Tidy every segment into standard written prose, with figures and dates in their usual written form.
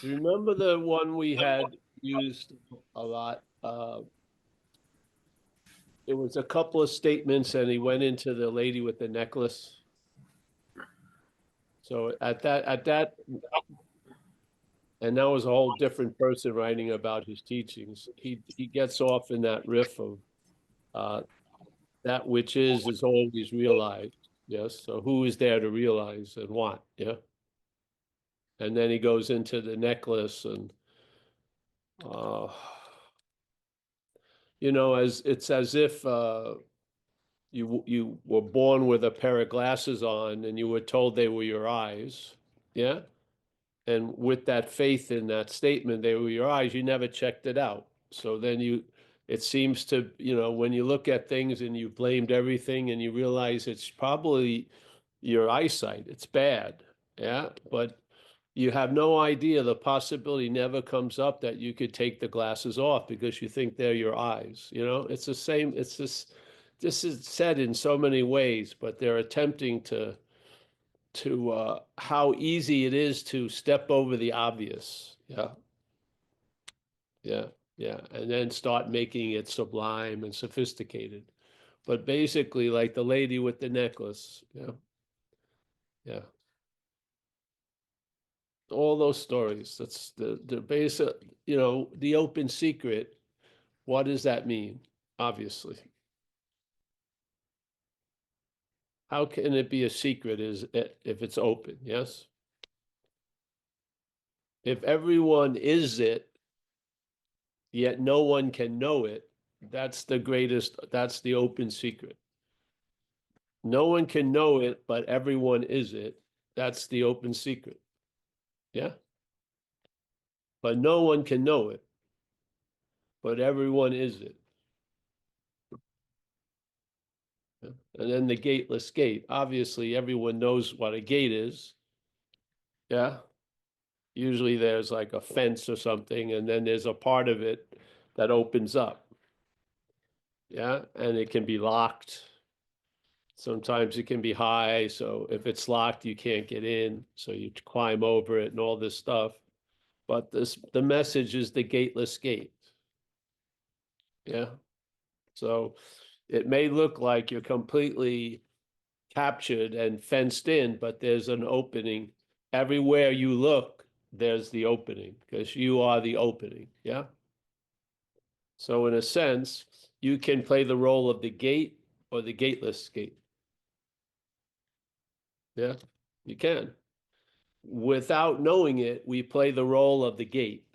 Remember the one we had used a lot? It was a couple of statements, and he went into the lady with the necklace. So and that was a whole different person writing about his teachings. He gets off in that riff of uh, that which is always realized. Yes. So who is there to realize and what? Yeah. And then he goes into the necklace and uh, as it's as if you were born with a pair of glasses on and you were told they were your eyes. Yeah. And with that faith in that statement, they were your eyes, you never checked it out. So then it seems to, when you look at things and you blamed everything and you realize it's probably your eyesight, it's bad. Yeah. But you have no idea, the possibility never comes up that you could take the glasses off because you think they're your eyes. It's the same. This is said in so many ways, but they're attempting to how easy it is to step over the obvious. Yeah, yeah, yeah, and then start making it sublime and sophisticated. But basically, like the lady with the necklace. Yeah, yeah, all those stories. That's the basic. The open secret. What does that mean? Obviously, how can it be a secret? Is it if it's open? Yes. If everyone is it, yet no one can know it, that's the open secret. No one can know it, but everyone is it. That's the open secret. Yeah. But no one can know it, but everyone is it. Yeah. And then the gateless gate. Obviously, everyone knows what a gate is. Yeah. Usually there's like a fence or something, and then there's a part of it that opens up. Yeah. And it can be locked. Sometimes it can be high. So if it's locked, you can't get in. So you climb over it and all this stuff. But the message is the gateless gate. Yeah. So it may look like you're completely captured and fenced in, but there's an opening. Everywhere you look, there's the opening because you are the opening. Yeah. So in a sense, you can play the role of the gate or the gateless gate. Yeah, you can. Without knowing it, we play the role of the gate.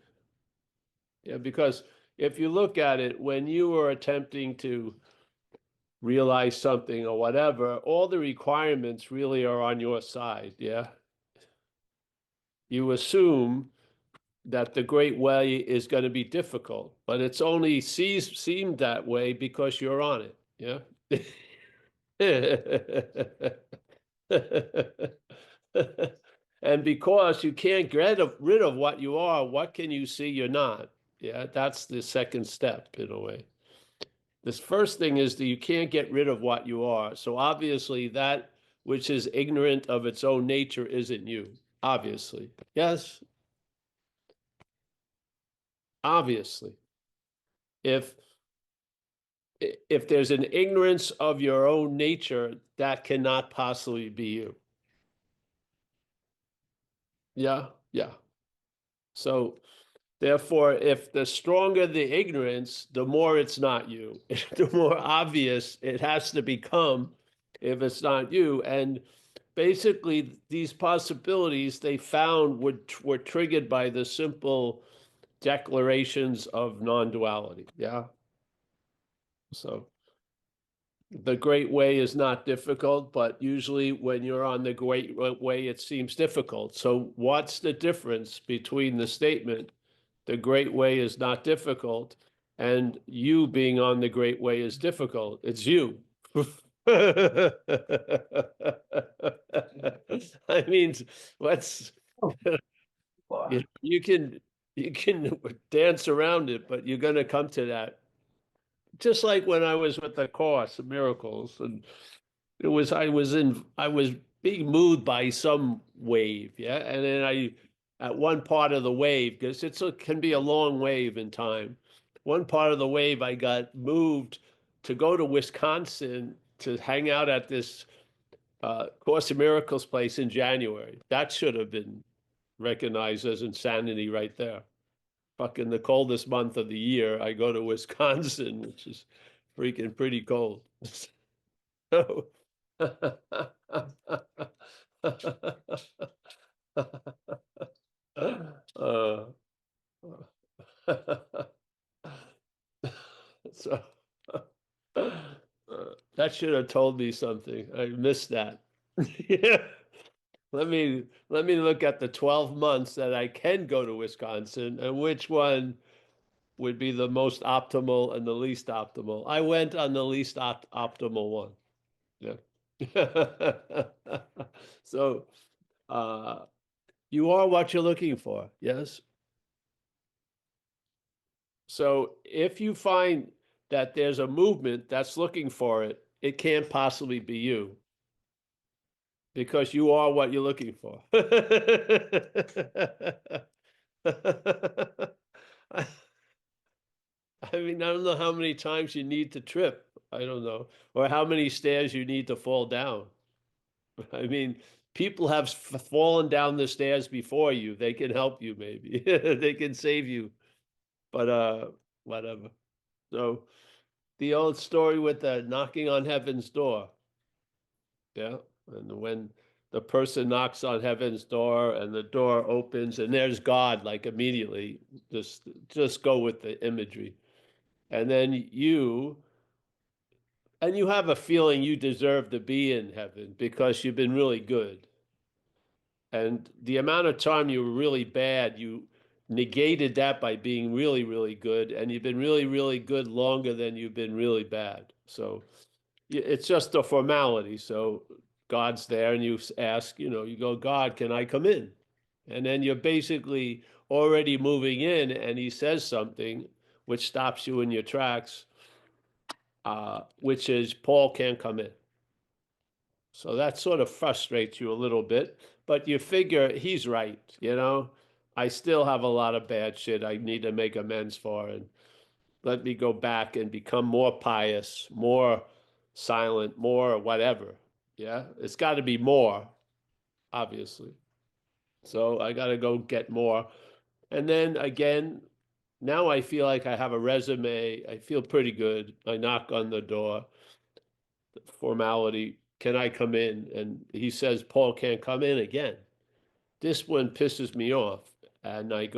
Yeah, because if you look at it, when you are attempting to realize something or whatever, all the requirements really are on your side. Yeah. You assume that the great way is going to be difficult, but it's only seemed that way because you're on it. Yeah. And because you can't get rid of what you are, what can you see you're not? Yeah, that's the second step in a way. This first thing is that you can't get rid of what you are. So obviously that which is ignorant of its own nature isn't you. Obviously. Yes, obviously. If if there's an ignorance of your own nature, that cannot possibly be you. Yeah, yeah. So therefore, if the stronger the ignorance, the more it's not you. The more obvious it has to become if it's not you. And basically, these possibilities they found were triggered by the simple declarations of non-duality. Yeah. So the great way is not difficult, but usually when you're on the great way, it seems difficult. So what's the difference between the statement, the great way is not difficult, and you being on the great way is difficult? It's you. I mean, let's you can dance around it, but you're going to come to that. Just like when I was with the Course of Miracles, and I was being moved by some wave, yeah, and then at one part of the wave, because can be a long wave in time. One part of the wave, I got moved to go to Wisconsin to hang out at this Course in Miracles place in January. That should have been recognized as insanity right there. Fucking the coldest month of the year, I go to Wisconsin, which is freaking pretty cold. So, uh, so that should have told me something. I missed that. Yeah. Let me look at the 12 months that I can go to Wisconsin and which one would be the most optimal and the least optimal. I went on the least optimal one. Yeah. So uh you are what you're looking for, yes? So if you find that there's a movement that's looking for it, it can't possibly be you because you are what you're looking for. I mean, I don't know how many times you need to trip. I don't know. Or how many stairs you need to fall down. I mean, people have fallen down the stairs before you. They can help you, maybe. They can save you. But whatever. So the old story with the knocking on heaven's door. Yeah. And when the person knocks on heaven's door and the door opens and there's God, like immediately, just go with the imagery. And then you have a feeling you deserve to be in heaven because you've been really good. And the amount of time you were really bad, you negated that by being really, really good. And you've been really, really good longer than you've been really bad. So it's just a formality. So God's there and you ask, you go, God, can I come in? And then you're basically already moving in and he says something which stops you in your tracks, which is Paul can't come in. So that sort of frustrates you a little bit, but you figure he's right, I still have a lot of bad shit I need to make amends for, and let me go back and become more pious, more silent, more whatever. Yeah, it's got to be more, obviously. So I got to go get more. And then again, now I feel like I have a resume. I feel pretty good. I knock on the door, formality. Can I come in? And he says, Paul can't come in again. This one pisses me off. And I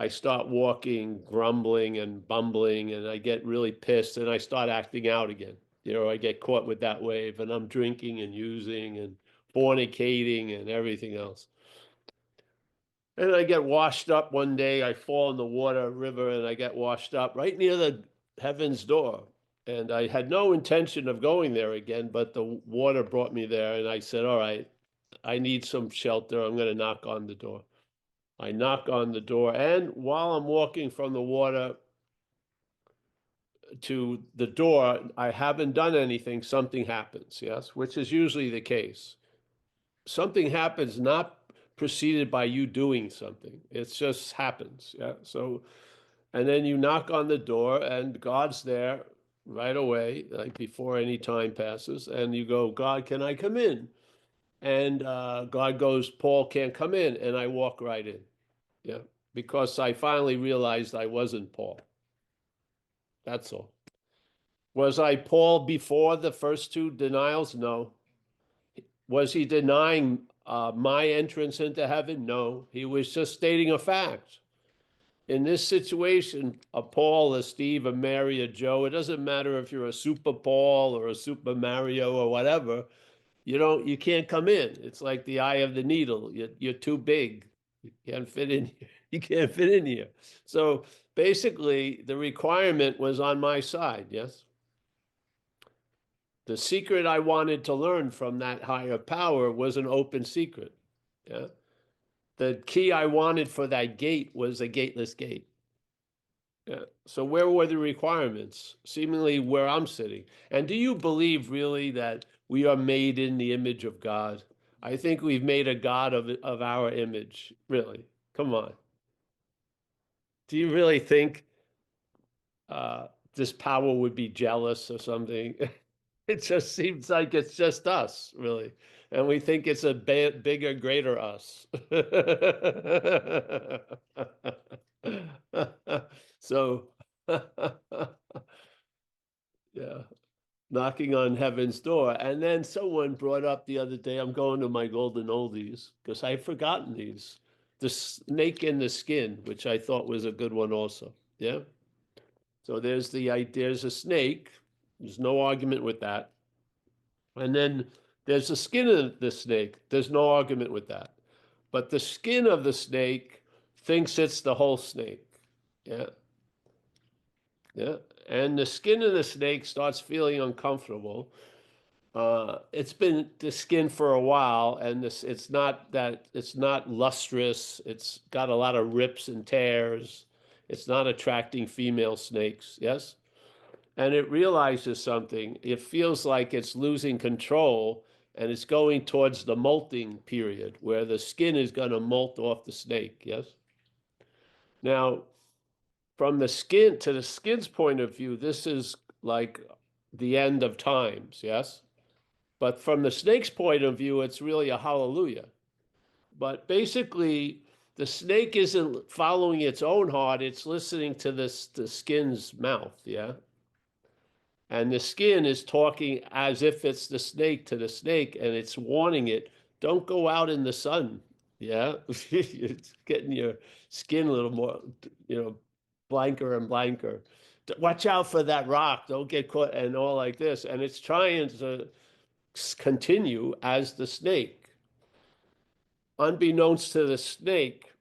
start walking, grumbling and bumbling, and I get really pissed and I start acting out again. I get caught with that wave and I'm drinking and using and fornicating and everything else. And I get washed up one day. I fall in the water river and I get washed up right near the heaven's door. And I had no intention of going there again, but the water brought me there. And I said, all right, I need some shelter. I'm going to knock on the door. I knock on the door. And while I'm walking from the water to the door, I haven't done anything. Something happens, yes, which is usually the case. Something happens not preceded by you doing something. It just happens. Yeah. So, and then you knock on the door and God's there right away, like before any time passes. And you go, God, can I come in? And God goes, Paul can't come in. And I walk right in. Yeah. Because I finally realized I wasn't Paul. That's all. Was I Paul before the first two denials? No. Was he denying my entrance into heaven? No. He was just stating a fact. In this situation, a Paul, a Steve, a Mary, a Joe, it doesn't matter if you're a super Paul or a super Mario or whatever, you can't come in. It's like the eye of the needle. You're too big. You can't fit in here. You can't fit in here. So basically, the requirement was on my side, yes? The secret I wanted to learn from that higher power was an open secret. Yeah. The key I wanted for that gate was a gateless gate. Yeah. So where were the requirements? Seemingly where I'm sitting. And do you believe really that we are made in the image of God? I think we've made a god of our image, really. Come on. Do you really think this power would be jealous or something? It just seems like it's just us, really. And we think it's a bigger, greater us. So, yeah, knocking on heaven's door. And then someone brought up the other day, I'm going to my golden oldies because I've forgotten these. The snake in the skin, which I thought was a good one also. Yeah. So there's a snake. There's no argument with that. And then there's the skin of the snake. There's no argument with that. But the skin of the snake thinks it's the whole snake. Yeah. Yeah. And the skin of the snake starts feeling uncomfortable. It's been the skin for a while, and it's not lustrous. It's got a lot of rips and tears. It's not attracting female snakes. Yes. And it realizes something. It feels like it's losing control and it's going towards the molting period where the skin is going to molt off the snake. Yes. Now, from the skin's point of view, this is like the end of times. Yes. But from the snake's point of view, it's really a hallelujah. But basically, the snake isn't following its own heart, it's listening to the skin's mouth. Yeah. And the skin is talking as if it's the snake to the snake, and it's warning it, don't go out in the sun. Yeah. It's getting your skin a little more, blanker and blanker. Watch out for that rock. Don't get caught, and all like this. And it's trying to continue as the snake, unbeknownst to the snake,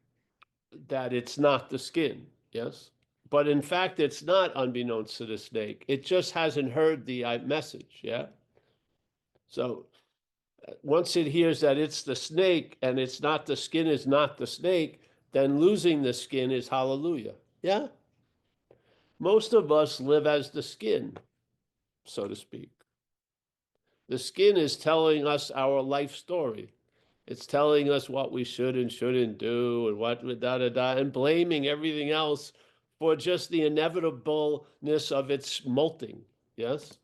that it's not the skin. Yes. But in fact, it's not unbeknownst to the snake. It just hasn't heard the message. Yeah. So once it hears that it's the snake and it's not the skin is not the snake, then losing the skin is hallelujah. Yeah. Most of us live as the skin, so to speak. The skin is telling us our life story. It's telling us what we should and shouldn't do and what da da da, and blaming everything else for just the inevitableness of its molting. Yes.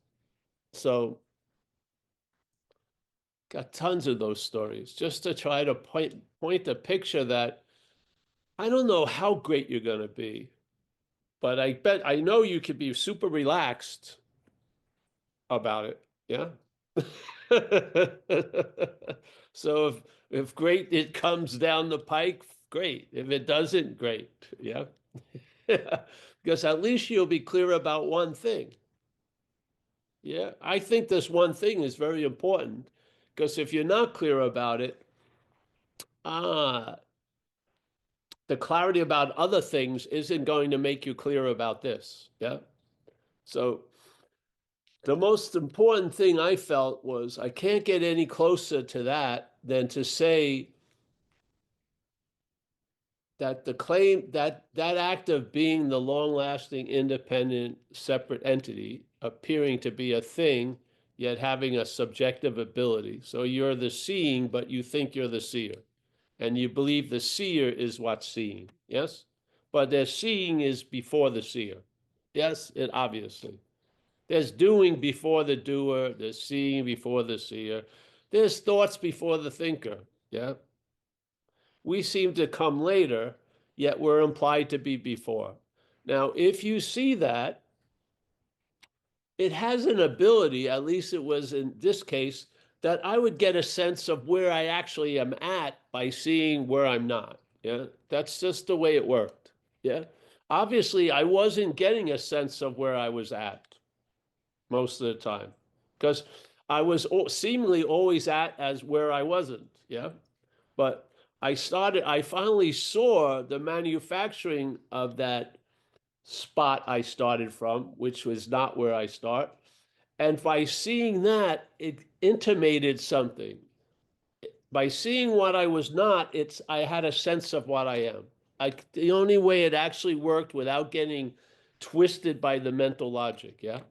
So got tons of those stories just to try to point a picture that I don't know how great you're going to be, but I know you could be super relaxed about it. Yeah. So if great it comes down the pike, great. If it doesn't, great. Yeah. Because at least you'll be clear about one thing. Yeah. I think this one thing is very important because if you're not clear about it, ah, the clarity about other things isn't going to make you clear about this. Yeah. So the most important thing I felt was I can't get any closer to that than to say that the claim that act of being the long-lasting, independent, separate entity, appearing to be a thing, yet having a subjective ability. So you're the seeing, but you think you're the seer. And you believe the seer is what's seeing. Yes? But their seeing is before the seer. Yes, it obviously. There's doing before the doer, there's seeing before the seer, there's thoughts before the thinker. Yeah. We seem to come later, yet we're implied to be before. Now, if you see that, it has an ability, at least it was in this case, that I would get a sense of where I actually am at by seeing where I'm not. Yeah. That's just the way it worked. Yeah. Obviously, I wasn't getting a sense of where I was at most of the time because I was seemingly always at as where I wasn't. Yeah. But I finally saw the manufacturing of that spot I started from, which was not where I start. And by seeing that, it intimated something. By seeing what I was not, I had a sense of what I am. The only way it actually worked without getting twisted by the mental logic, yeah?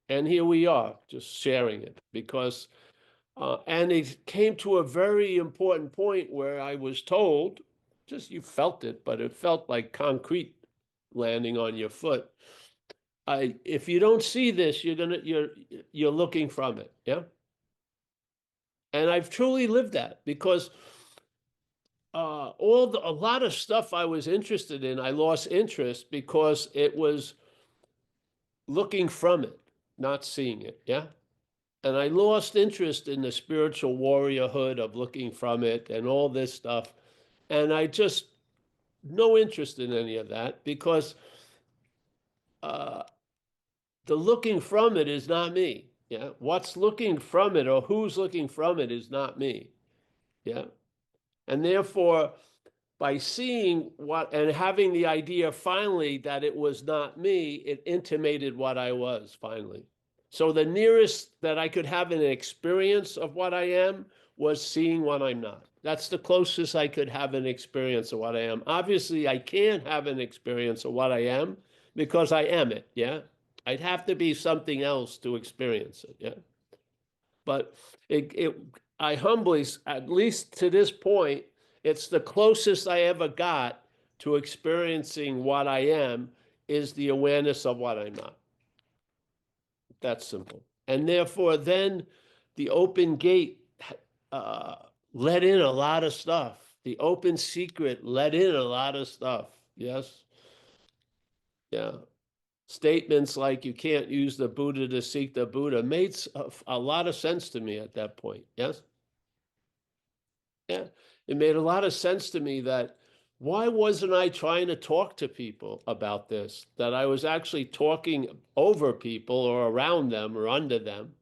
And here we are, just sharing it because And it came to a very important point where I was told, just you felt it, but it felt like concrete landing on your foot. If you don't see this, you're looking from it. Yeah. And I've truly lived that because a lot of stuff I was interested in, I lost interest because it was looking from it, not seeing it. Yeah. And I lost interest in the spiritual warriorhood of looking from it and all this stuff. And I just, no interest in any of that because uh, the looking from it is not me. Yeah. What's looking from it or who's looking from it is not me. Yeah. And therefore, by seeing what and having the idea finally that it was not me, it intimated what I was finally. So the nearest that I could have an experience of what I am was seeing what I'm not. That's the closest I could have an experience of what I am. Obviously, I can't have an experience of what I am because I am it. Yeah. I'd have to be something else to experience it. Yeah. But I humbly, at least to this point, it's the closest I ever got to experiencing what I am is the awareness of what I'm not. That's simple. And therefore, then the open gate uh, let in a lot of stuff. The open secret let in a lot of stuff. Yes. Yeah. Statements like you can't use the Buddha to seek the Buddha made a lot of sense to me at that point. Yes. Yeah, it made a lot of sense to me that why wasn't I trying to talk to people about this? That I was actually talking over people or around them or under them.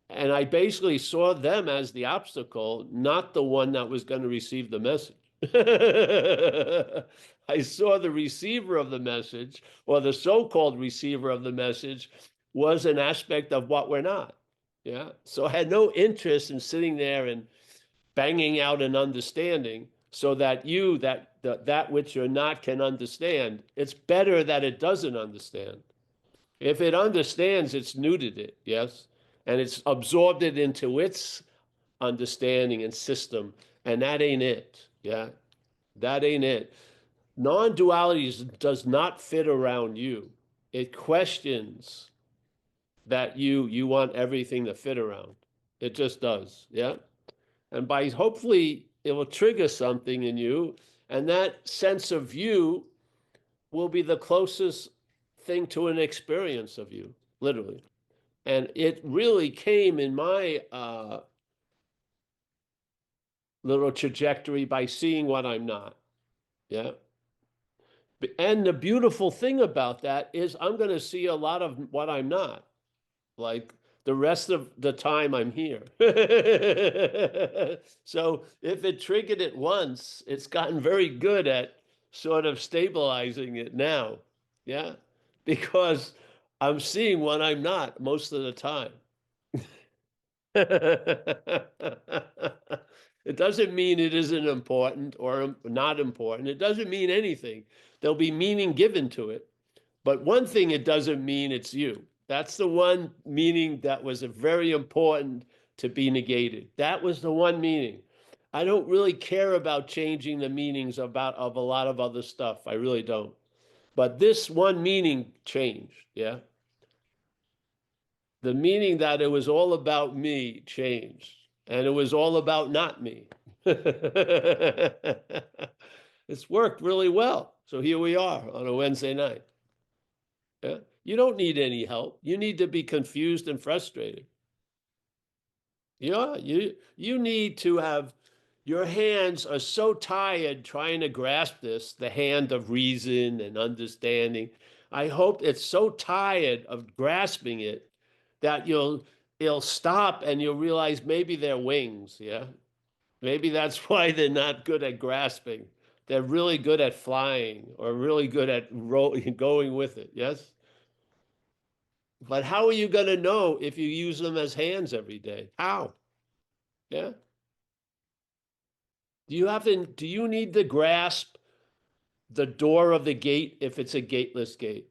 And I basically saw them as the obstacle, not the one that was going to receive the message. I saw the receiver of the message, or the so-called receiver of the message, was an aspect of what we're not. Yeah. So I had no interest in sitting there and banging out an understanding so that that which you're not can understand. It's better that it doesn't understand. If it understands, it's neutered it, yes, and it's absorbed it into its understanding and system, and that ain't it. Yeah, that ain't it. Non-duality does not fit around you. It questions that you want everything to fit around. It just does. Yeah. And by hopefully it will trigger something in you, and that sense of you will be the closest thing to an experience of you, literally. And it really came in my little trajectory by seeing what I'm not. Yeah. And the beautiful thing about that is I'm going to see a lot of what I'm not. Like the rest of the time I'm here. So if it triggered it once, it's gotten very good at sort of stabilizing it now. Yeah. Because I'm seeing what I'm not most of the time. It doesn't mean it isn't important or not important. It doesn't mean anything. There'll be meaning given to it. But one thing it doesn't mean it's you. That's the one meaning that was a very important to be negated. That was the one meaning. I don't really care about changing the meanings of a lot of other stuff. I really don't. But this one meaning changed. Yeah. The meaning that it was all about me changed. And it was all about not me. It's worked really well. So here we are on a Wednesday night. Yeah. You don't need any help. You need to be confused and frustrated. Yeah, you need to have your hands are so tired trying to grasp this, the hand of reason and understanding. I hope it's so tired of grasping it that it'll stop and you'll realize maybe they're wings, yeah? Maybe that's why they're not good at grasping. They're really good at flying or really good at going with it, yes? But how are you going to know if you use them as hands every day? How? Yeah. Do you need to grasp the door of the gate if it's a gateless gate?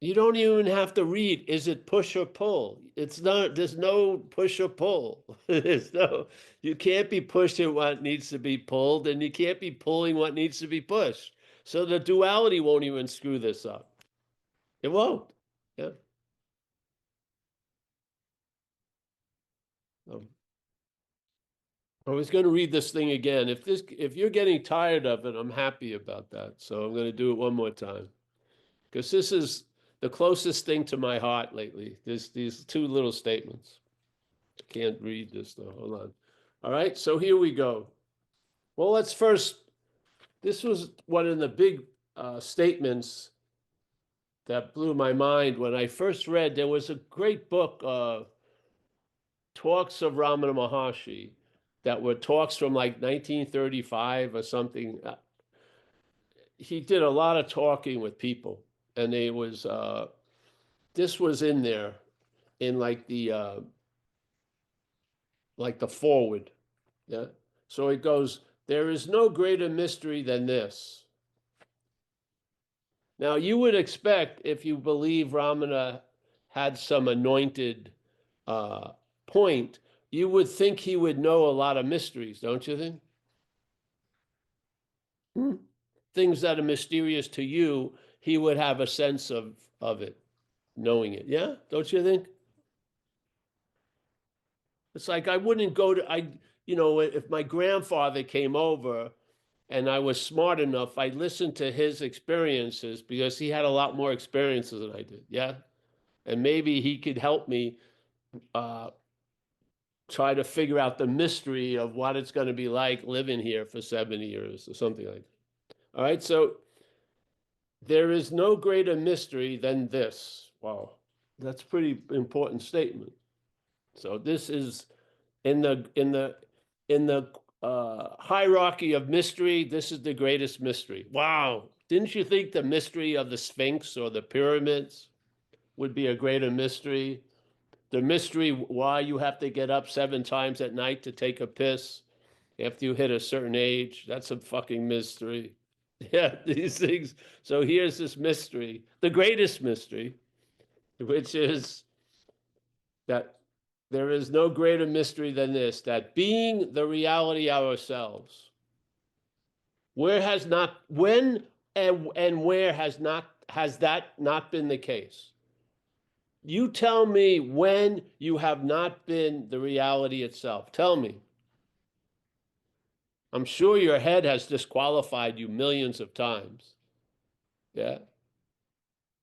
You don't even have to read, is it push or pull? It's not, there's no push or pull. There's no, you can't be pushing what needs to be pulled, and you can't be pulling what needs to be pushed. So the duality won't even screw this up. It won't. Yeah. Um, I was going to read this thing again. If you're getting tired of it, I'm happy about that. So I'm going to do it one more time because this is the closest thing to my heart lately. There's these two little statements. I can't read this though. Hold on. All right, so here we go. Well, let's first. This was one of the big statements that blew my mind when I first read. There was a great book, Talks of Ramana Maharshi, that were talks from like 1935 or something. He did a lot of talking with people, and it was this was in there in like the forward. Yeah. So it goes, there is no greater mystery than this. Now, you would expect, if you believe Ramana had some anointed uh, point, you would think he would know a lot of mysteries, don't you think? Hmm. Things that are mysterious to you, he would have a sense of it, knowing it. Yeah, don't you think? It's like I wouldn't go to if my grandfather came over and I was smart enough, I listened to his experiences because he had a lot more experiences than I did. Yeah. And maybe he could help me uh, try to figure out the mystery of what it's going to be like living here for 70 years or something like that. All right. So there is no greater mystery than this. Wow. That's a pretty important statement. So this is in the hierarchy of mystery, this is the greatest mystery. Wow. Didn't you think the mystery of the Sphinx or the pyramids would be a greater mystery? The mystery why you have to get up 7 times at night to take a piss after you hit a certain age, that's a fucking mystery. Yeah, these things. So here's this mystery, the greatest mystery, which is that there is no greater mystery than this, that being the reality ourselves, where has not, when and where has that not been the case? You tell me when you have not been the reality itself. Tell me. I'm sure your head has disqualified you millions of times. Yeah.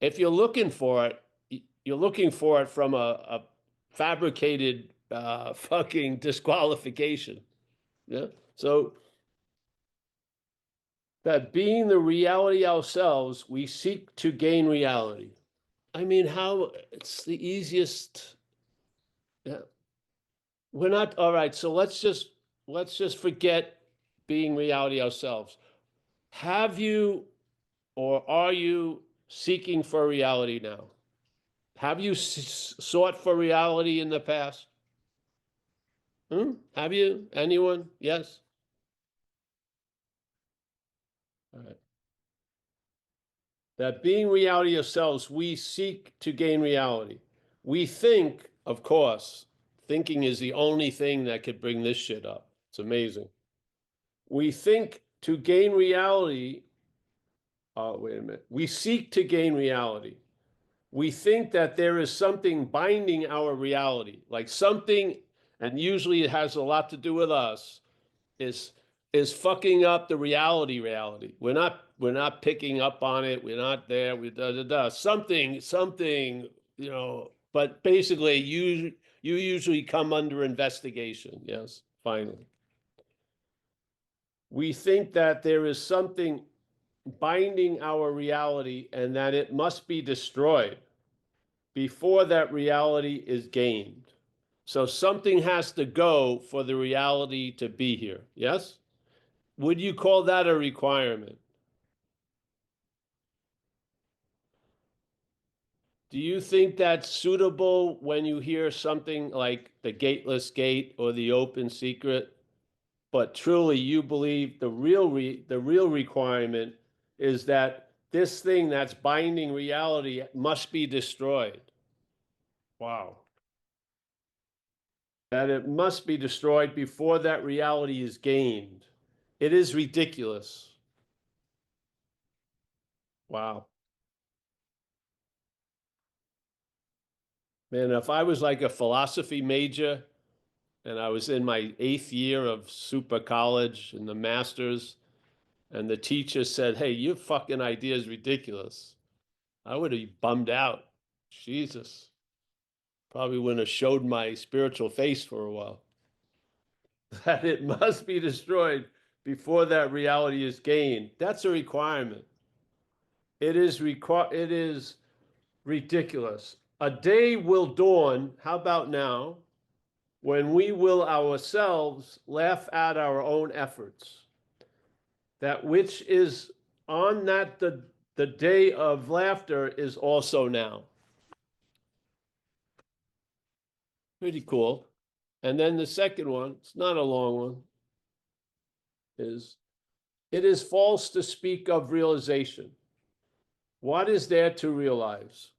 If you're looking for it, you're looking for it from a fabricated fucking disqualification. Yeah. So that being the reality ourselves, we seek to gain reality. I mean, how it's the easiest. Yeah. We're not all right. So let's just forget being reality ourselves. Have you or are you seeking for reality now? Have you sought for reality in the past? Hmm? Have you? Anyone? Yes. All right. That being reality ourselves, we seek to gain reality. We think, of course, thinking is the only thing that could bring this shit up. It's amazing. We think to gain reality. Oh, wait a minute. We seek to gain reality. We think that there is something binding our reality, like something, and usually it has a lot to do with us, is is fucking up the reality. We're not picking up on it. We're not there. We da da da. Something, but basically you usually come under investigation. Yes, finally. We think that there is something binding our reality and that it must be destroyed before that reality is gained. So something has to go for the reality to be here. Yes? Would you call that a requirement? Do you think that's suitable when you hear something like the gateless gate or the open secret? But truly, you believe the real requirement is that this thing that's binding reality must be destroyed. Wow. That it must be destroyed before that reality is gained. It is ridiculous. Wow. Man, if I was like a philosophy major and I was in my 8th year of super college and the master's, and the teacher said, "Hey, your fucking idea is ridiculous," I would have bummed out. Jesus. Probably wouldn't have showed my spiritual face for a while. That it must be destroyed before that reality is gained. That's a requirement. It is ridiculous. A day will dawn, how about now, when we will ourselves laugh at our own efforts. That which is on that the day of laughter is also now. Pretty cool. And then the second one, it's not a long one, is it is false to speak of realization. What is there to realize?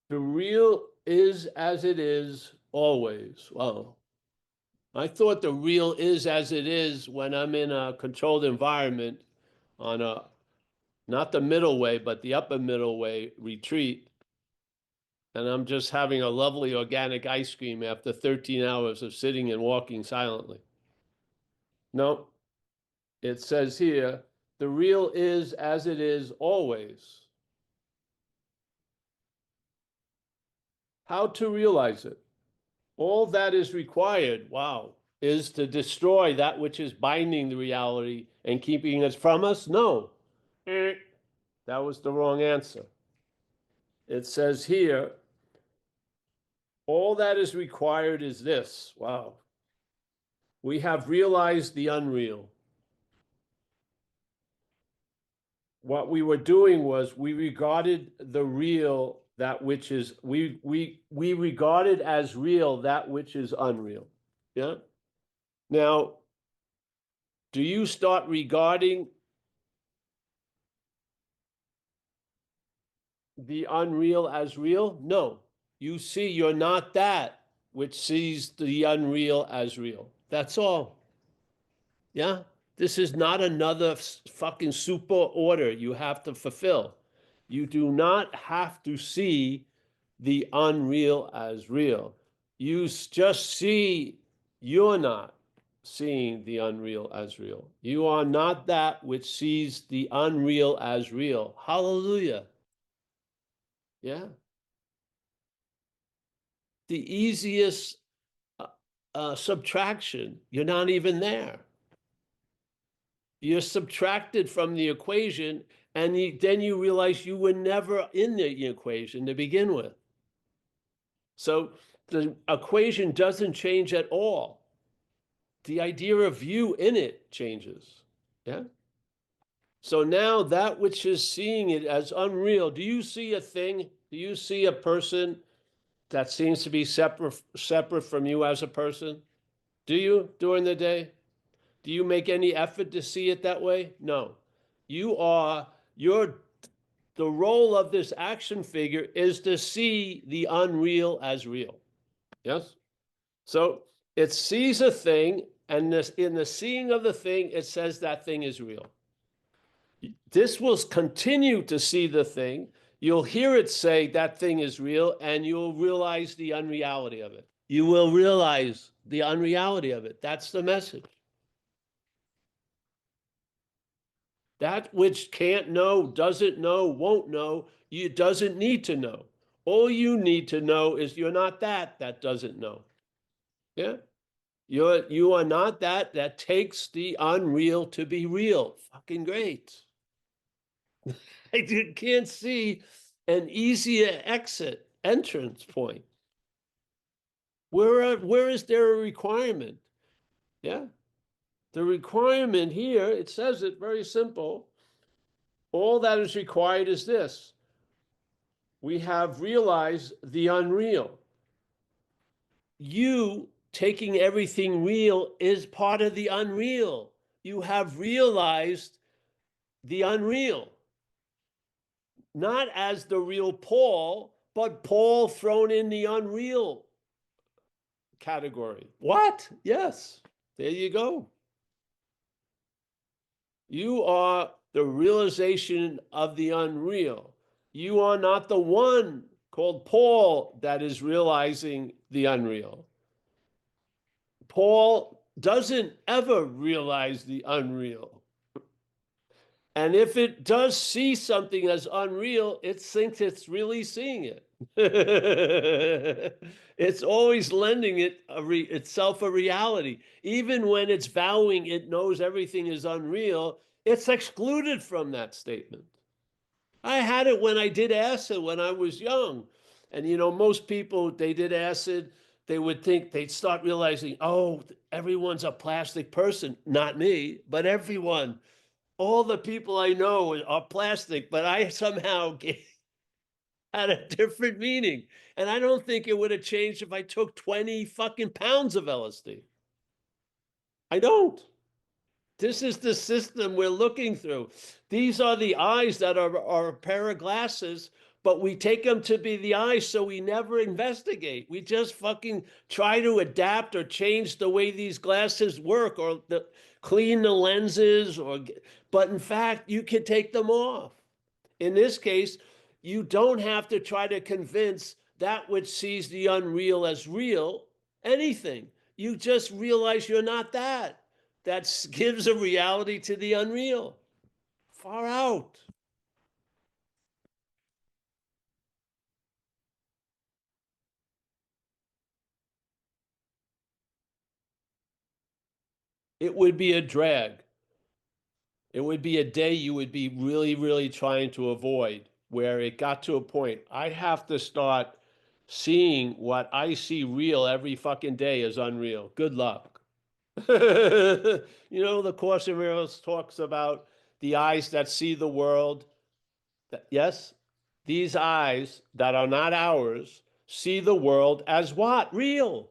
The real is as it is always. Wow. I thought the real is as it is when I'm in a controlled environment on a, not the middle way, but the upper middle way retreat. And I'm just having a lovely organic ice cream after 13 hours of sitting and walking silently. No, it says here, the real is as it is always. How to realize it? All that is required, wow, is to destroy that which is binding the reality and keeping it from us? No. That was the wrong answer. It says here, all that is required is this. Wow. We have realized the unreal. What we were doing was we regarded the real, that which is, we regarded as real that which is unreal. Yeah. Now, do you start regarding the unreal as real? No. You see, you're not that which sees the unreal as real. That's all. Yeah. This is not another fucking super order you have to fulfill. You do not have to see the unreal as real. You just see you're not seeing the unreal as real. You are not that which sees the unreal as real. Hallelujah. Yeah. The easiest subtraction. You're not even there. You're subtracted from the equation, and then you realize you were never in the equation to begin with. So the equation doesn't change at all. The idea of you in it changes. Yeah. So now that which is seeing it as unreal, do you see a thing? Do you see a person that seems to be separate from you as a person? Do you during the day? Do you make any effort to see it that way? No. You're the role of this action figure is to see the unreal as real. Yes? So it sees a thing, and in the seeing of the thing, it says that thing is real. This will continue to see the thing. You'll hear it say that thing is real, and you'll realize the unreality of it. You will realize the unreality of it. That's the message. That which can't know, doesn't know, won't know, you doesn't need to know. All you need to know is you're not that doesn't know. Yeah. You are not that takes the unreal to be real. Fucking great. I can't see an easier entrance point. Where is there a requirement? Yeah. The requirement here, it says it very simple. All that is required is this. We have realized the unreal. you taking everything real is part of the unreal. You have realized the unreal, not as the real Paul, but Paul thrown in the unreal category. What? Yes. There you go. You are the realization of the unreal. You are not the one called Paul that is realizing the unreal. Paul doesn't ever realize the unreal. And if it does see something as unreal, it thinks it's really seeing it. It's always lending itself a reality. Even when it's vowing it knows everything is unreal, it's excluded from that statement. I had it when I did acid when I was young. And most people, they did acid, they would think they'd start realizing, oh, everyone's a plastic person. Not me, but everyone. All the people I know are plastic, but I somehow had a different meaning. And I don't think it would have changed if I took 20 fucking pounds of LSD. I don't. This is the system we're looking through. These are the eyes that are a pair of glasses, but we take them to be the eyes, so we never investigate. We just fucking try to adapt or change the way these glasses work, or clean the lenses, but in fact, you can take them off. In this case, you don't have to try to convince that which sees the unreal as real anything. You just realize you're not that. That gives a reality to the unreal. Far out. It would be a drag. It would be a day you would be really, really trying to avoid, where it got to a point. I have to start seeing what I see real every fucking day is unreal. Good luck. The Course in Miracles talks about the eyes that see the world. Yes, these eyes that are not ours see the world as what? Real.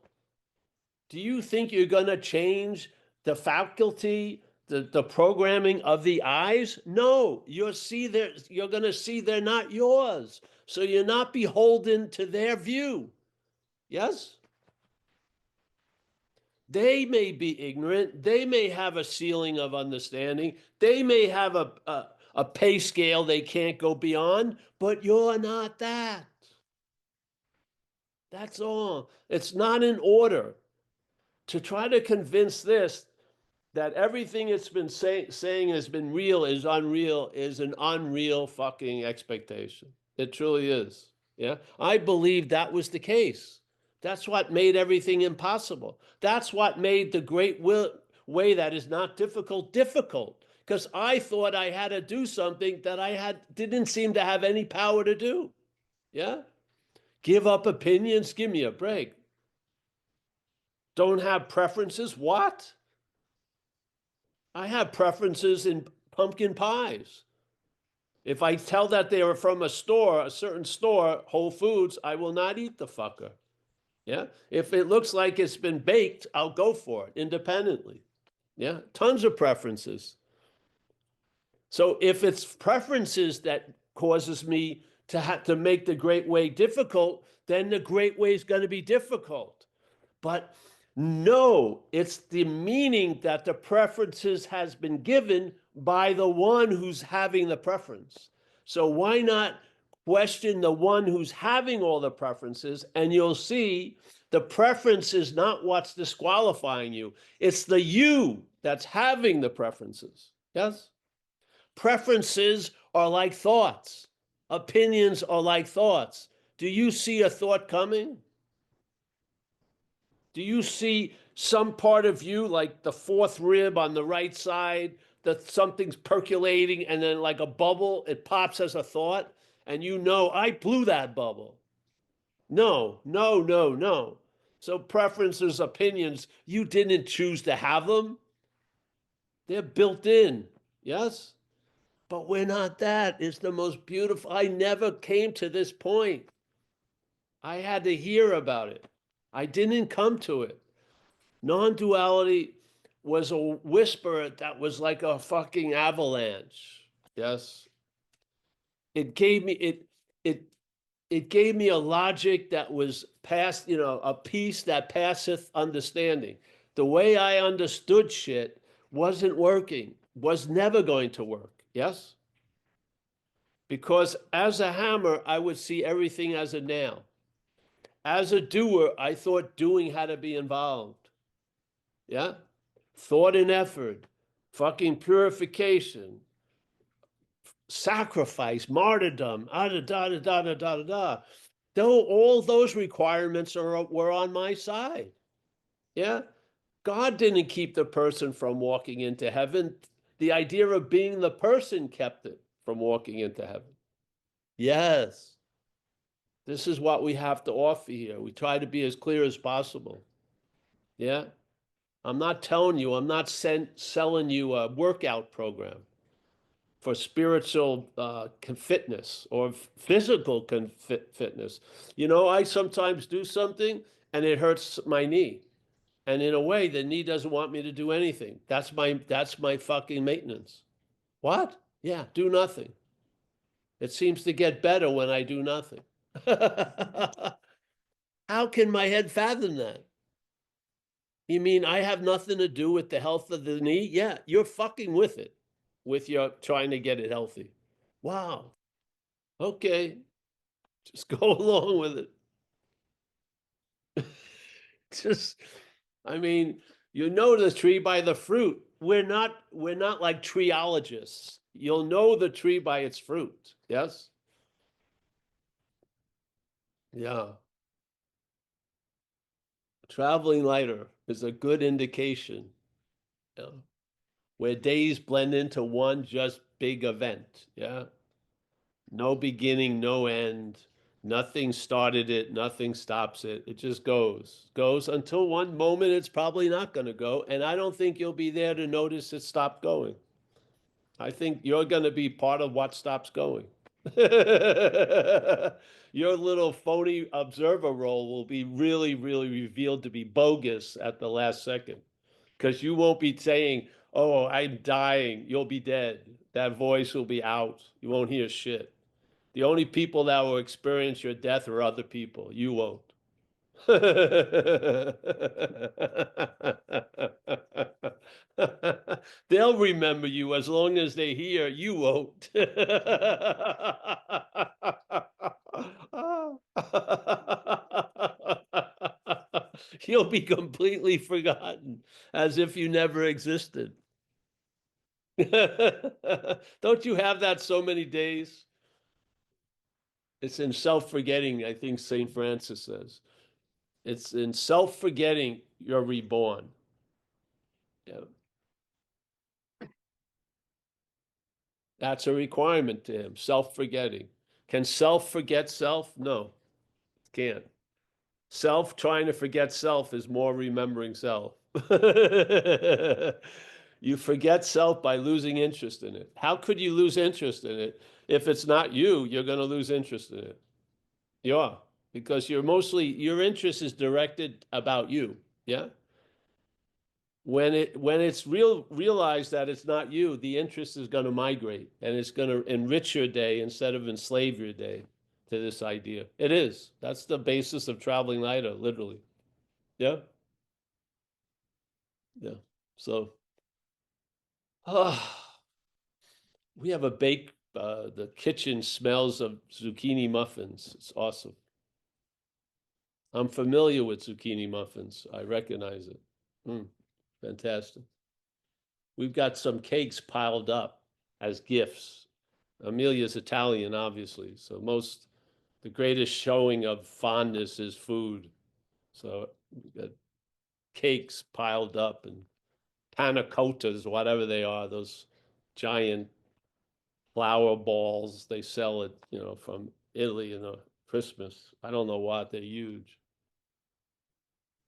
Do you think you're going to change the faculty, the programming of the eyes? No, you're going to see they're not yours. So you're not beholden to their view. Yes? They may be ignorant. They may have a ceiling of understanding. They may have a pay scale they can't go beyond, but you're not that. That's all. It's not in order to try to convince this that everything it's been saying has been real is unreal is an unreal fucking expectation. It truly is. Yeah. I believe that was the case. That's what made everything impossible. That's what made the way that is not difficult difficult. Because I thought I had to do something that didn't seem to have any power to do. Yeah. Give up opinions. Give me a break. Don't have preferences. What? I have preferences in pumpkin pies. If I tell that they are from a store, a certain store, Whole Foods, I will not eat the fucker. Yeah. If it looks like it's been baked, I'll go for it independently. Yeah. Tons of preferences. So if it's preferences that causes me to have to make the great way difficult, then the great way is going to be difficult. But no, it's the meaning that the preferences has been given by the one who's having the preference. So why not question the one who's having all the preferences? And you'll see the preference is not what's disqualifying you. It's the you that's having the preferences. Yes? Preferences are like thoughts. Opinions are like thoughts. Do you see a thought coming? Do you see some part of you, like the fourth rib on the right side, that something's percolating and then like a bubble, it pops as a thought, and I blew that bubble. No, no, no, no. So preferences, opinions, you didn't choose to have them. They're built in. Yes? But we're not that. It's the most beautiful. I never came to this point. I had to hear about it. I didn't come to it. Non-duality was a whisper that was like a fucking avalanche. Yes. It gave me it it gave me a logic that was past, a peace that passeth understanding. The way I understood shit wasn't working, was never going to work. Yes? Because as a hammer, I would see everything as a nail. As a doer, I thought doing had to be involved. Yeah? Thought and effort, fucking purification, sacrifice, martyrdom, da da da da da da da. Though all those requirements were on my side. Yeah. God didn't keep the person from walking into heaven. The idea of being the person kept it from walking into heaven. Yes. This is what we have to offer here. We try to be as clear as possible. Yeah. I'm not telling you, I'm not selling you a workout program for spiritual fitness or physical fitness. I sometimes do something and it hurts my knee. And in a way, the knee doesn't want me to do anything. That's my fucking maintenance. What? Yeah, do nothing. It seems to get better when I do nothing. How can my head fathom that? You mean I have nothing to do with the health of the knee? Yeah, you're fucking with it, with your trying to get it healthy. Wow. Okay, just go along with it. Just, I mean, you know the tree by the fruit. We're not like treeologists. You'll know the tree by its fruit. Yes? Yeah. Traveling lighter is a good indication. Yeah. Where days blend into one just big event. Yeah. No beginning, no end. Nothing started it, nothing stops it. It just goes until one moment it's probably not going to go. And I don't think you'll be there to notice it stop going. I think you're going to be part of what stops going. Your little phony observer role will be really, really revealed to be bogus at the last second because you won't be saying, "Oh, I'm dying." You'll be dead. That voice will be out. You won't hear shit. The only people that will experience your death are other people. You won't. They'll remember you as long as they hear you won't. You'll be completely forgotten as if you never existed. Don't you have that so many days? It's in self-forgetting, I think St. Francis says. It's in self-forgetting you're reborn. Yeah. That's a requirement to him, self-forgetting. Can self forget self? No, it can't. Self trying to forget self is more remembering self. You forget self by losing interest in it. How could you lose interest in it? If it's not you, you're going to lose interest in it. You are, because your interest is directed about you. Yeah. When it's realized that it's not you, the interest is going to migrate and it's going to enrich your day instead of enslave your day to this idea. It is. That's the basis of traveling lighter, literally. Yeah. Yeah. So we have a bake. The kitchen smells of zucchini muffins. It's awesome. I'm familiar with zucchini muffins. I recognize it. Mm, fantastic. We've got some cakes piled up as gifts. Amelia's Italian, obviously. So the greatest showing of fondness is food. So we've got cakes piled up and panna cottas, whatever they are, those giant flour balls they sell it, from Italy in the Christmas. I don't know what, they're huge.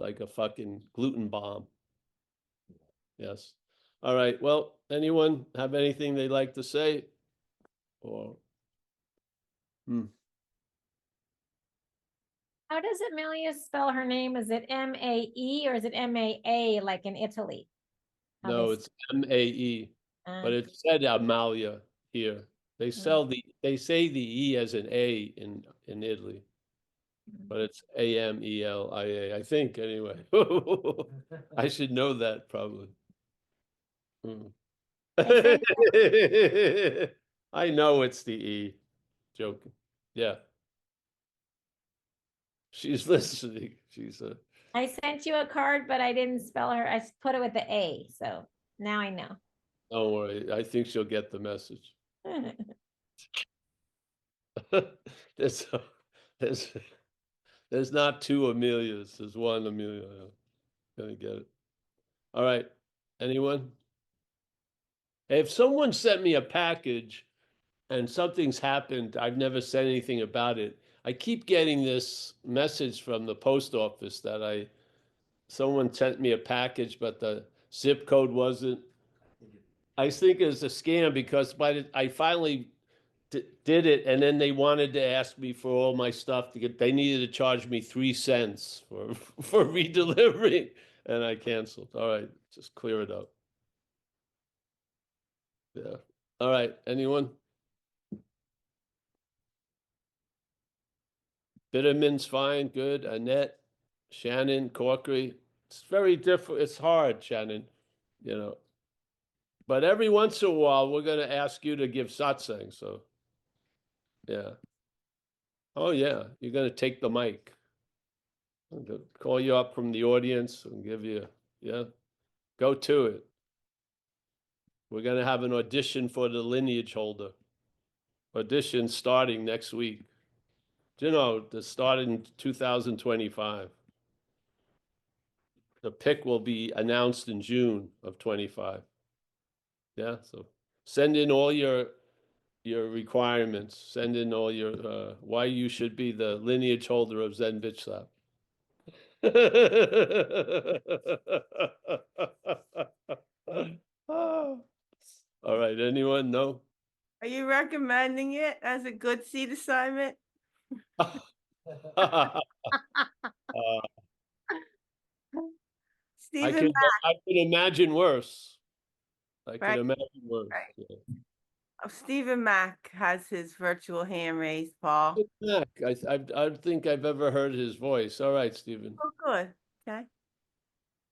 Like a fucking gluten bomb. Yes. All right. Well, anyone have anything they'd like to say? Or hmm. How does Amelia spell her name? Is it M-A-E or is it M-A-A like in Italy? How No, they it's M-A-E, but it said Amalia here. They say the E as an A in Italy, but it's A-M-E-L-I-A, I think anyway. I should know that probably. Hmm. I sent I know it's the E. Joking. Yeah. She's listening. I sent you a card, but I didn't spell her. I put it with the A, so now I know. Don't worry. I think she'll get the message. There's there's there's not two Amelias. There's one Amelia. Gonna get it. All right. Anyone? Hey, if someone sent me a package and something's happened, I've never said anything about it. I keep getting this message from the post office that someone sent me a package, but the zip code wasn't. I think it's a scam because I finally did it, and then they wanted to ask me for all my stuff to get. They needed to charge me 3 cents for for redelivering, and I canceled. All right, just clear it up. Yeah. All right. Anyone? Bitterman's fine. Good. Annette, Shannon, Corkery. It's very different. It's hard, Shannon. You know. But every once in a while, we're going to ask you to give satsang. So, yeah. Oh, yeah. You're going to take the mic. I'm gonna call you up from the audience and give you, yeah, go to it. We're going to have an audition for the lineage holder. Audition starting next week. Do you know, to start in 2025. The pick will be announced in June of 25. Yeah, so send in all your requirements. Send in all your why you should be the lineage holder of Zen Bitch Slap. All right, anyone? No? Are you recommending it as a good seat assignment? Uh, Stephen Mack, I can imagine worse. I can right? imagine worse. Right. Yeah. Oh, Stephen Mack has his virtual hand raised, Paul. Mac, I don't think I've ever heard his voice. All right, Stephen. Oh, good. Okay.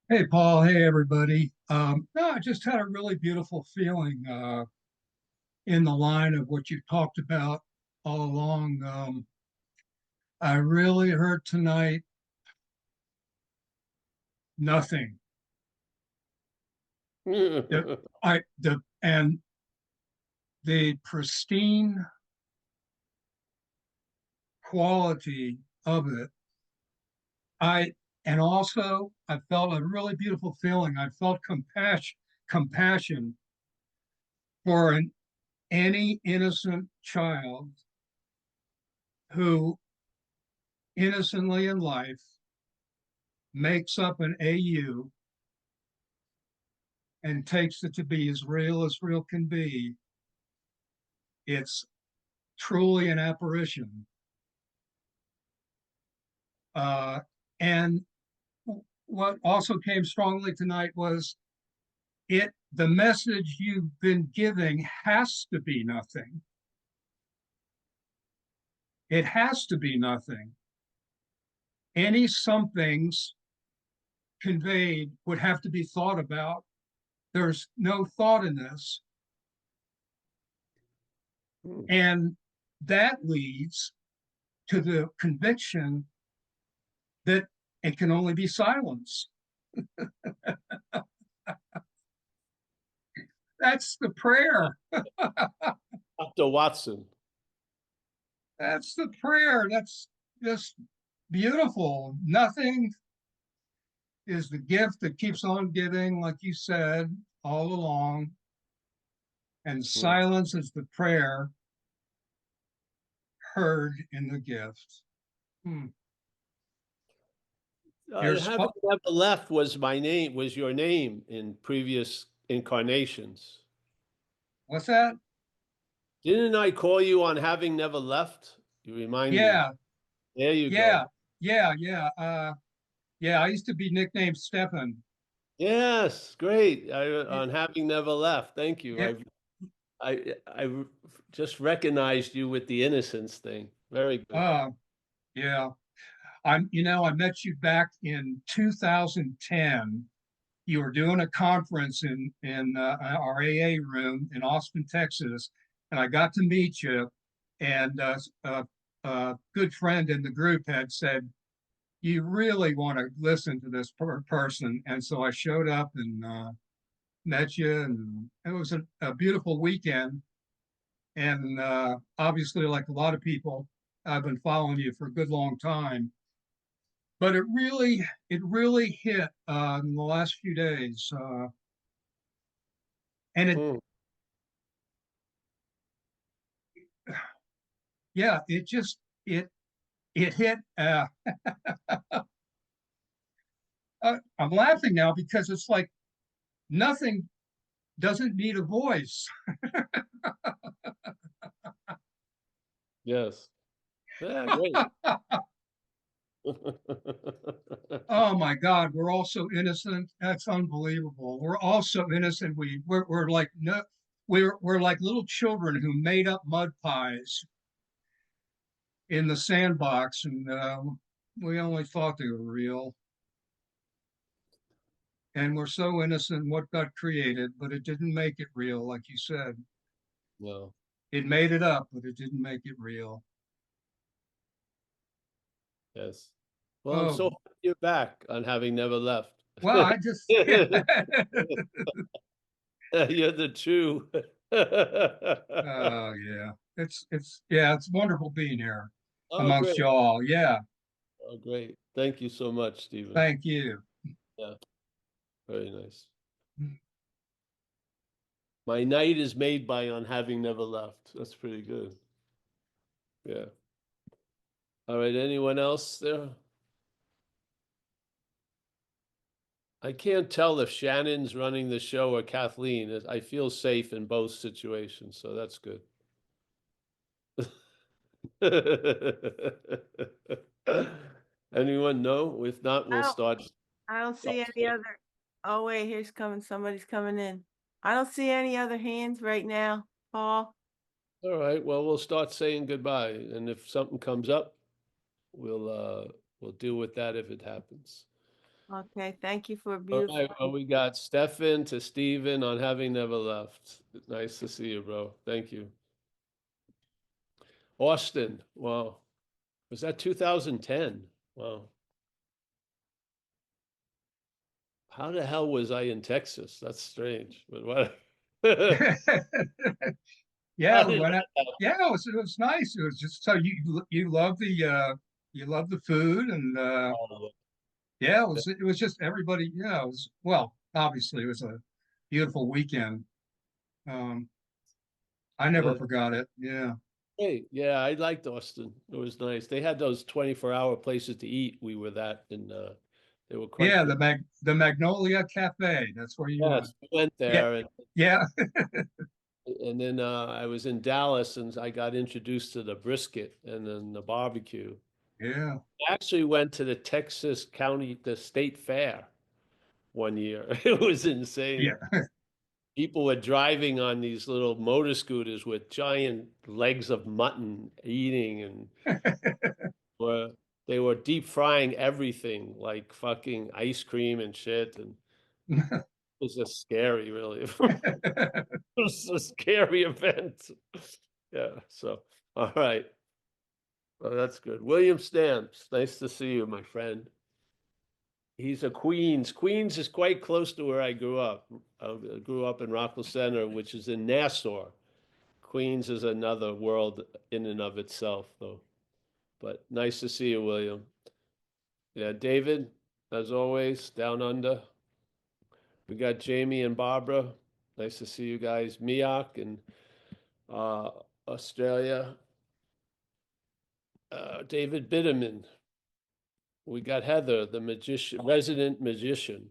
Hey, Paul. Hey, everybody. No, I just had a really beautiful feeling in the line of what you talked about all along. I really heard tonight nothing. And the pristine quality of it. And also I felt a really beautiful feeling. I felt compassion for any innocent child who innocently in life makes up an AU and takes it to be as real can be. It's truly an apparition. And what also came strongly tonight was the message you've been giving has to be nothing. It has to be nothing. Any somethings conveyed would have to be thought about. There's no thought in this. And that leads to the conviction that it can only be silence. That's the prayer. Dr. Watson. That's the prayer. That's just beautiful. Nothing is the gift that keeps on giving, like you said, all along. And silence is the prayer heard in the gift. Having never left was your name in previous incarnations. What's that? Didn't I call you on having never left? You remind me. Yeah. There you Yeah. go. yeah, yeah, I used to be nicknamed Stefan. Yes, great. On having never left. Thank you. Yeah. I just recognized you with the innocence thing. Very good. Yeah. I met you back in 2010. You were doing a conference in our AA room in Austin, Texas, and I got to meet you. And a good friend in the group had said, "You really want to listen to this person." And so I showed up and met you, and it was a beautiful weekend. And obviously, like a lot of people, I've been following you for a good long time. But it really hit in the last few days, and Mm, yeah, it just it hit. I'm laughing now because it's like nothing doesn't need a voice. yes. Yeah, great. Oh my God, we're all so innocent. That's unbelievable. We're all so innocent. We're like no, we're like little children who made up mud pies in the sandbox, and we only thought they were real. And we're so innocent in what God created, but it didn't make it real, like you said. No, It made it up, but it didn't make it real. yes. Well, I'm Oh, so happy you're back on having never left. well, I just, You're the true. oh yeah, yeah, it's wonderful being here Oh, amongst great. y'all. Yeah, Oh, great. Thank you so much, Stephen. thank you. Yeah, very nice. My night is made by on having never left. That's pretty good. Yeah. All right. Anyone else there? I can't tell if Shannon's running the show or Kathleen. I feel safe in both situations, so that's good. Anyone know? If not, we'll I don't, start. I don't see any other. Oh wait, here's coming. Somebody's coming in. I don't see any other hands right now, Paul. All right. Well, we'll start saying goodbye, and if something comes up, we'll deal with that if it happens. Okay, thank you for a All beautiful. right. Well, we got Stefan to Stephen on having never left. Nice to see you, bro. Thank you. Austin. Wow. Was that 2010? Wow. How the hell was I in Texas? That's strange. But what? How Yeah, we did went out. that Yeah, it was nice. It was just so you love the food, and happen? yeah, it was just everybody. Yeah, it was, well, obviously it was a beautiful weekend. Um, I never Yeah, forgot it. Yeah. great. Yeah, I liked Austin. It was nice. They had those 24-hour places to eat. We were that, and they were quite Yeah, good. the Magnolia Cafe. That's where you went. Yes, we went Yeah, there, yeah, and then I was in Dallas, and I got introduced to the brisket and then the barbecue. yeah, I actually went to the the state fair one year. It was insane. yeah. People were driving on these little motor scooters with giant legs of mutton eating, and were they were deep frying everything like fucking ice cream and shit, and it was just scary, really. It was a scary event. Yeah. So, all right. Well, that's good. William Stamps, nice to see you, my friend. He's a Queens. Queens is quite close to where I grew up. I grew up in Rockville Center, which is in Nassau. Queens is another world in and of itself, though. But nice to see you, William. Yeah, David, as always, down under. We got Jamie and Barbara. Nice to see you guys. Miak and uh, Australia. David Bitterman. We got Heather, the magician, resident magician.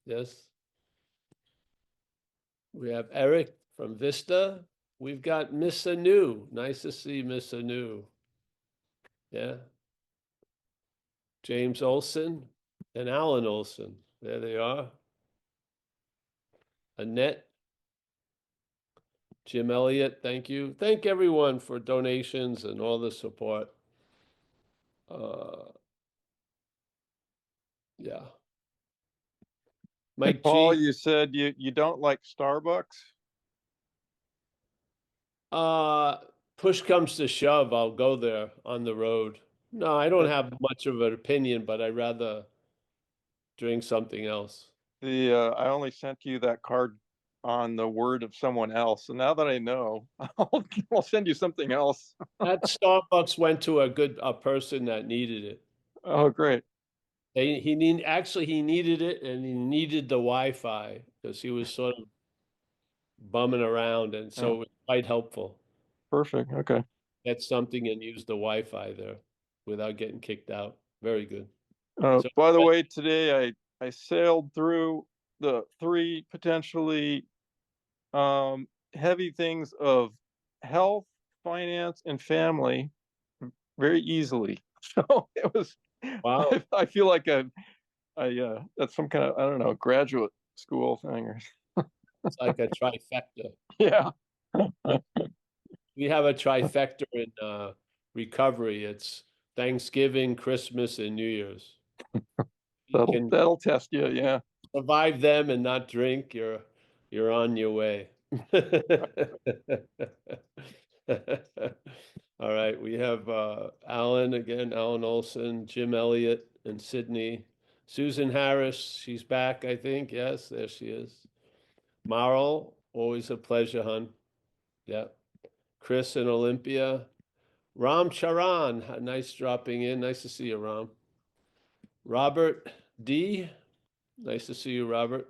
Yes. We have Eric from Vista. We've got Miss Anu. Nice to see Miss Anu. Yeah. James Olson and Alan Olson. There they are. Annette. Jim Elliott, thank you. Thank everyone for donations and all the support. Yeah. Mike Paul, G. you said you don't like Starbucks? Push comes to shove, I'll go there on the road. No, I don't have much of an opinion, but I'd rather drink something else. I only sent you that card on the word of someone else. And now that I know, I'll send you something else. That Starbucks went to a person that needed it. Oh, great. He needed it, and he needed the Wi-Fi because he was sort of bumming around, and so it was quite helpful. Perfect. Okay. Get something and use the Wi-Fi there without getting kicked out. Very good. So- By the way, today I sailed through the 3 potentially heavy things of health, finance, and family very easily. So it was, Wow. I feel like that's some kind of, I don't know, graduate school thing or It's like a trifecta. yeah. We have a trifecta in recovery. It's Thanksgiving, Christmas, and New Year's. You can That'll test you, yeah. survive them and not drink, you're on your way. All right, we have Alan again, Alan Olson, Jim Elliott, and Sydney. Susan Harris, she's back, I think. Yes, there she is. Marl, always a pleasure, hon. Yeah. Chris and Olympia. Ram Charan, nice dropping in. Nice to see you, Ram. Robert D. Nice to see you, Robert.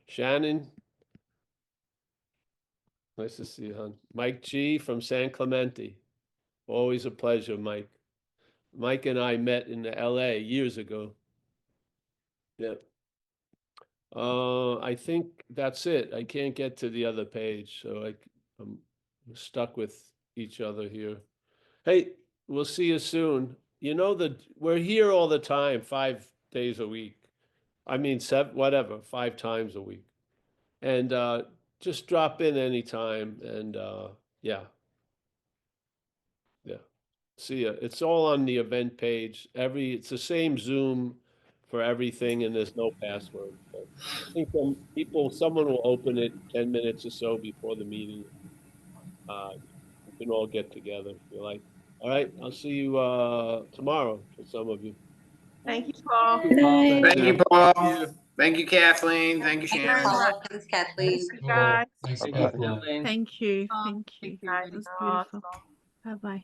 Shannon. Nice to see you, hon. Mike G. from San Clemente. Always a pleasure, Mike. Mike and I met in LA years ago. Yeah. I think that's it. I can't get to the other page, so I'm stuck with each other here. Hey, we'll see you soon. You know that we're here all the time, 5 days a week. I mean, 5 times a week. And just drop in anytime. And yeah. Yeah. See ya. It's all on the event page. It's the same Zoom for everything, and there's no password. So I think someone will open it 10 minutes or so before the meeting. We can all get together if you like. All right, I'll see you tomorrow for some of you. Thank you, Paul. Good night. Thank you, Paul. Thank you, Kathleen. Thank you, Thank you very Shannon. much. Thanks, Kathleen. Thank you, guys. Thanks, Thank Kathleen. Thank you. Thank Thank you. you. Guys That's are beautiful. awesome. Bye-bye.